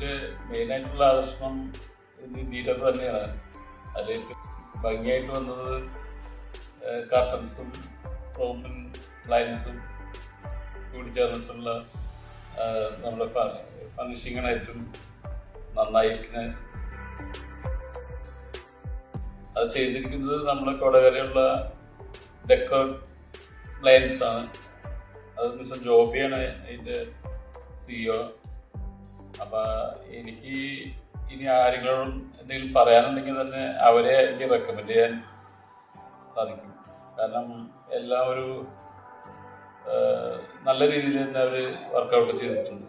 ഇതിൻ്റെ മെയിനായിട്ടുള്ള ആകർഷണം ഇതിനകത്ത് തന്നെയാണ്. അതിൽ ഭംഗിയായിട്ട് വന്നത് കർട്ടൻസും റോമൻ ലൈൻസും കൂടി ചേർന്നിട്ടുള്ള നമ്മുടെ ഫർണിഷിങ്ങായിട്ടും നന്നായിട്ട് അത് ചെയ്തിരിക്കുന്നത് നമ്മുടെ കൊടകരയുള്ള ഡെക്കർ ലൈൻസ് ആണ്. അത് മിസ്റ്റർ ജോബിയാണ് അതിൻ്റെ CEO. അപ്പം എനിക്ക് ഇനി ആരെങ്കിലും എന്തെങ്കിലും പറയാനുണ്ടെങ്കിൽ തന്നെ അവരെ എനിക്ക് റെക്കമെൻഡ് ചെയ്യാൻ സാധിക്കും. കാരണം എല്ലാം ഒരു നല്ല രീതിയിൽ തന്നെ അവർ വർക്കൗട്ട് ചെയ്തിട്ടുണ്ട്.